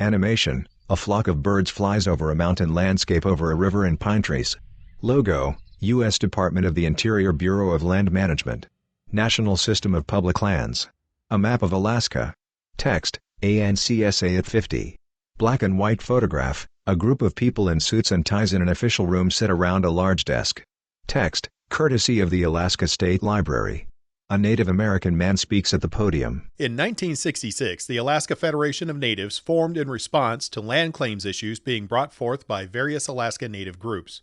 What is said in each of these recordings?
Animation: a flock of birds flies over a mountain landscape over a river and pine trees. Logo: U.S. Department of the Interior Bureau of Land Management. National System of Public Lands. A map of Alaska. Text: ANCSA at 50. Black and white photograph: a group of people in suits and ties in an official room sit around a large desk. Text: courtesy of the Alaska State Library. A Native American man speaks at the podium. In 1966, the Alaska Federation of Natives formed in response to land claims issues being brought forth by various Alaska Native groups.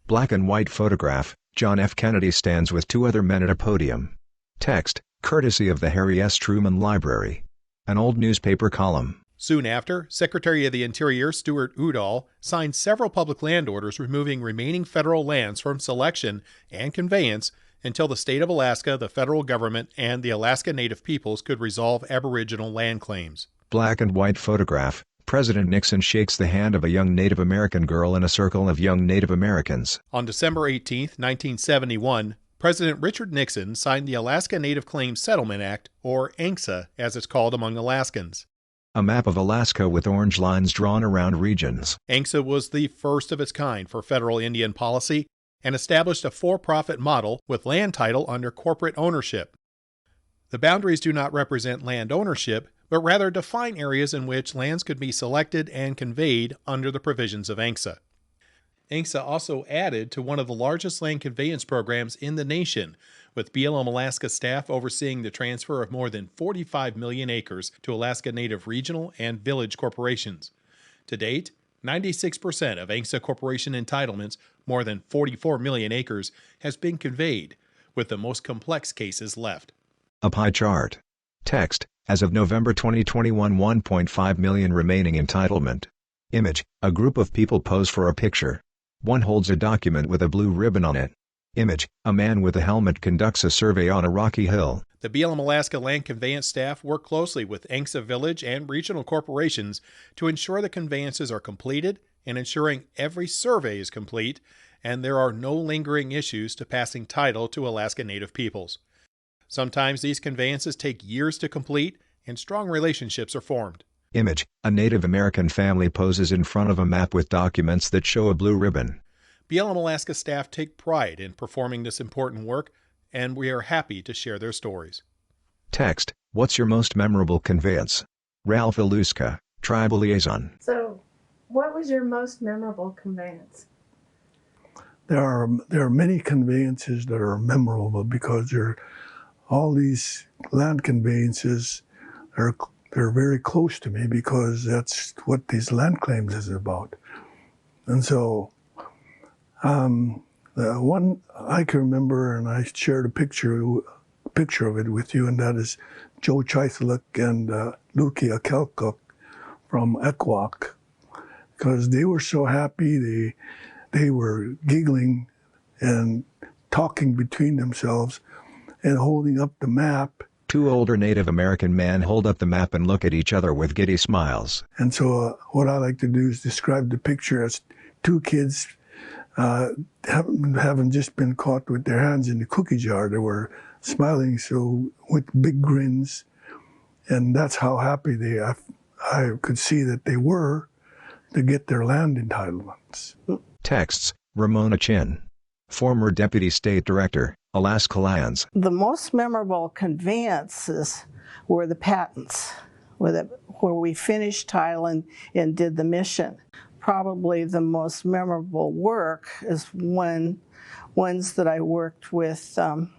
Black and white photograph: John F. Kennedy stands with two other men at a podium. Text: courtesy of the Harry S. Truman Library. An old newspaper column. Soon after, Secretary of the Interior Stuart Udall signed several public land orders removing remaining federal lands from selection and conveyance until the state of Alaska, the federal government, and the Alaska Native peoples could resolve Aboriginal land claims. Black and white photograph: President Nixon shakes the hand of a young Native American girl in a circle of young Native Americans. On December 18, 1971, President Richard Nixon signed the Alaska Native Claims Settlement Act, or ANCSA as it's called among Alaskans. A map of Alaska with orange lines drawn around regions. ANCSA was the first of its kind for federal Indian policy and established a for-profit model with land title under corporate ownership. The boundaries do not represent land ownership, but rather define areas in which lands could be selected and conveyed under the provisions of ANCSA. ANCSA also added to one of the largest land conveyance programs in the nation, with BLM Alaska staff overseeing the transfer of more than 45 million acres to Alaska Native regional and village corporations. To date, 96% of ANCSA corporation entitlements, more than 44 million acres, has been conveyed, with the most complex cases left. A pie chart. Text: as of November 2021, 1.5 million remaining entitlement. Image: a group of people pose for a picture. One holds a document with a blue ribbon on it. Image: a man with a helmet conducts a survey on a rocky hill. The BLM Alaska land conveyance staff work closely with ANCSA village and regional corporations to ensure the conveyances are completed and ensuring every survey is complete and there are no lingering issues to passing title to Alaska Native peoples. Sometimes these conveyances take years to complete and strong relationships are formed. Image: a Native American family poses in front of a map with documents that show a blue ribbon. BLM Alaska staff take pride in performing this important work, and we are happy to share their stories. Text: what's your most memorable conveyance? Ralph Iluska, Tribal Liaison. So, what was your most memorable conveyance? There are many conveyances that are memorable because all these land conveyances they're very close to me because that's what these land claims is about. And so the one I can remember, and I shared a picture of it with you, and that is Joe Chithaluk and Luki Akelkuk from Ekwok, because they were so happy. They were giggling and talking between themselves and holding up the map. Two older Native American men hold up the map and look at each other with giddy smiles. And so what I like to do is describe the picture as two kids having just been caught with their hands in the cookie jar. They were smiling so with big grins, and that's how happy I could see that they were to get their land entitlements. Texts: Ramona Chinn, former Deputy State Director, Alaska Lands. The most memorable conveyances were the patents, where we finished title and did the mission. Probably the most memorable work is ones that I worked with the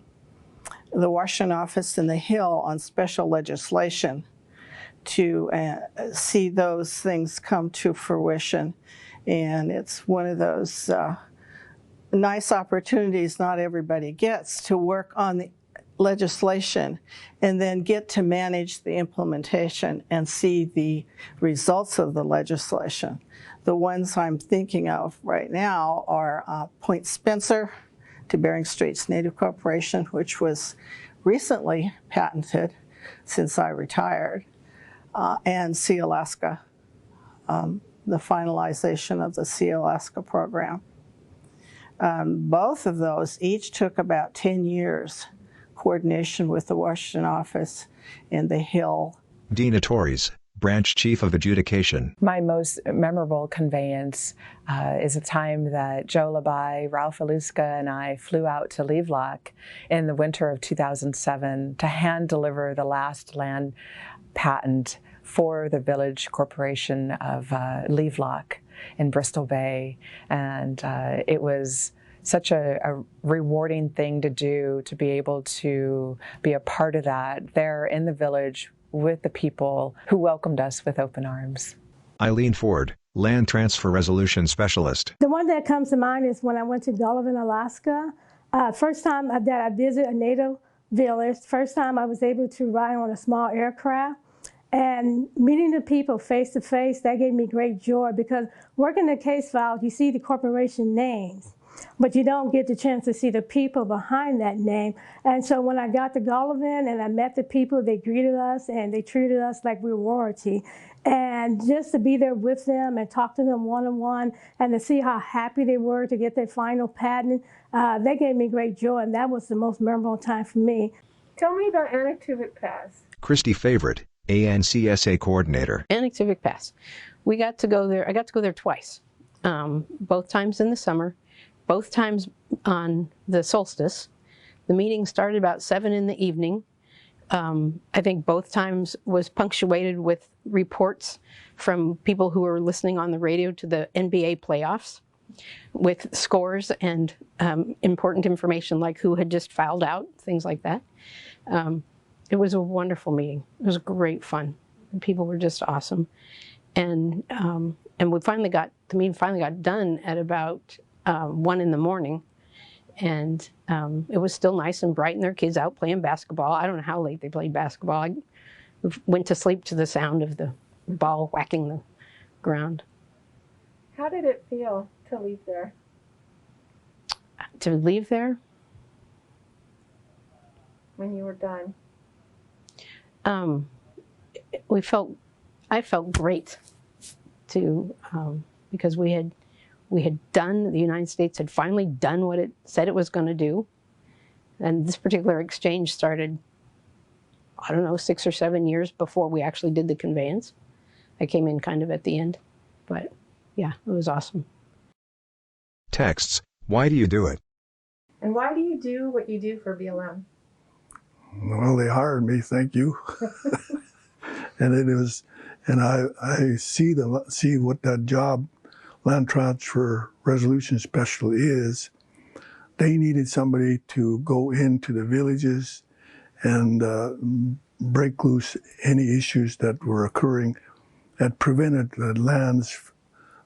Washington office in the Hill on special legislation to see those things come to fruition. And it's one of those nice opportunities not everybody gets to work on the legislation and then get to manage the implementation and see the results of the legislation. The ones I'm thinking of right now are Point Spencer to Bering Straits Native Corporation, which was recently patented since I retired, and Sea Alaska, the finalization of the Sea Alaska program. Both of those each took about 10 years, coordination with the Washington office and the Hill. Dina Torres, Branch Chief of Adjudication. My most memorable conveyance is a time that Joe Labai, Ralph Aluska, and I flew out to Levelock in the winter of 2007 to hand deliver the last land patent for the Village Corporation of Levelock in Bristol Bay. And it was such a rewarding thing to do, to be able to be a part of that there in the village with the people who welcomed us with open arms. Eileen Ford, Land Transfer Resolution Specialist. The one that comes to mind is when I went to Gullivan, Alaska. First time that I visited a native village, first time I was able to ride on a small aircraft. And meeting the people face to face, that gave me great joy, because working the case files, you see the corporation names, but you don't get the chance to see the people behind that name. And so when I got to Gullivan and I met the people, they greeted us and they treated us like we were royalty. And just to be there with them and talk to them one-on-one and to see how happy they were to get their final patent, that gave me great joy, and that was the most memorable time for me. Tell me about Untitled Pass. Christy Favorite, ANCSA Coordinator. Untitled Pass. We got to go there. I got to go there twice, both times in the summer, both times on the solstice. The meeting started about 7 in the evening. I think both times was punctuated with reports from people who were listening on the radio to the NBA playoffs, with scores and important information like who had just fouled out, things like that. It was a wonderful meeting. It was great fun. The people were just awesome, and the meeting finally got done at about 1 in the morning, and it was still nice and bright, and their kids out playing basketball. I don't know how late they played basketball. I went to sleep to the sound of the ball whacking the ground. How did it feel to leave there? To leave there? When you were done? I felt great because we had done, the United States had finally done what it said it was going to do. And this particular exchange started, I don't know, 6 or 7 years before we actually did the conveyance. I came in kind of at the end, but yeah, it was awesome. Texts, why do you do it? And why do you do what you do for BLM? Well, they hired me, thank you. And I see what that job, Land Transfer Resolution Special, is. They needed somebody to go into the villages and break loose any issues that were occurring that prevented the lands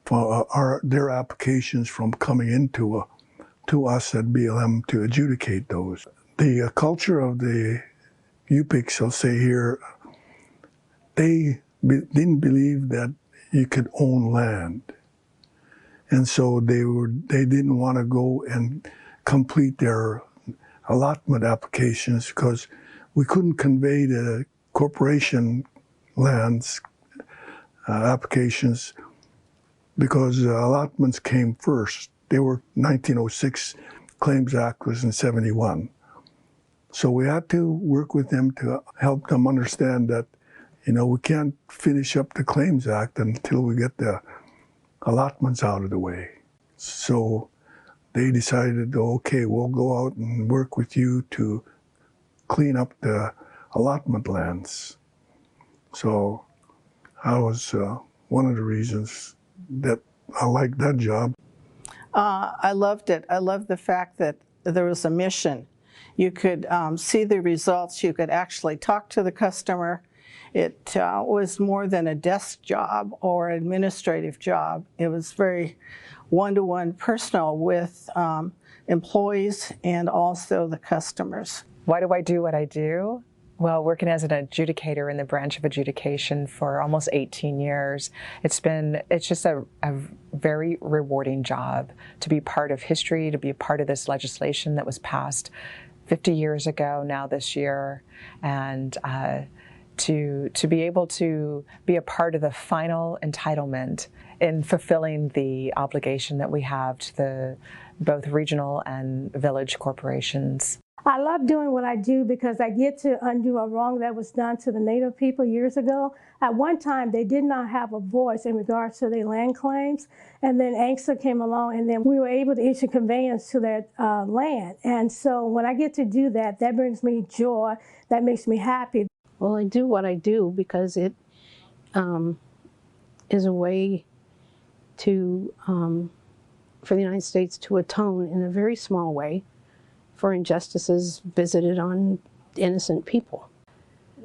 for their applications from coming into to us at BLM to adjudicate those. The culture of the UPICs, I'll say here, they didn't believe that you could own land. And so they didn't want to go and complete their allotment applications because we couldn't convey the corporation lands applications because allotments came first. They were 1906, Claims Act was in 71. So we had to work with them to help them understand that, we can't finish up the Claims Act until we get the allotments out of the way. So they decided, okay, we'll go out and work with you to clean up the allotment lands. So that was one of the reasons that I liked that job. I loved it. I loved the fact that there was a mission. You could see the results. You could actually talk to the customer. It was more than a desk job or administrative job. It was very one-to-one personal with employees and also the customers. Why do I do what I do? Well, working as an adjudicator in the branch of adjudication for almost 18 years, it's just a very rewarding job to be part of history, to be a part of this legislation that was passed 50 years ago now this year, and to be able to be a part of the final entitlement in fulfilling the obligation that we have to both regional and village corporations. I love doing what I do because I get to undo a wrong that was done to the Native people years ago. At one time, they did not have a voice in regards to their land claims. And then ANCSA came along, and then we were able to issue conveyance to their land. And so when I get to do that, that brings me joy. That makes me happy. Well, I do what I do because it is a way to, for the United States to atone in a very small way for injustices visited on innocent people.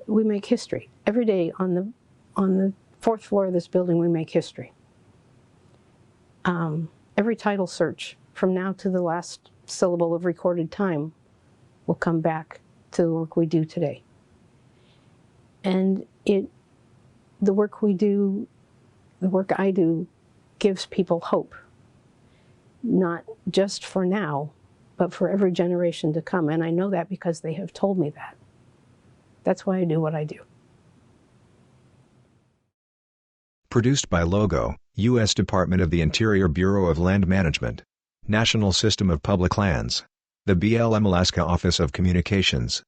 We make history. Every day on the fourth floor of this building, we make history. Every title search from now to the last syllable of recorded time will come back to the work we do today. And the work we do, the work I do, gives people hope, not just for now, but for every generation to come. And I know that because they have told me that. That's why I do what I do. Produced by Logo, U.S. Department of the Interior Bureau of Land Management. National System of Public Lands. The BLM Alaska Office of Communications.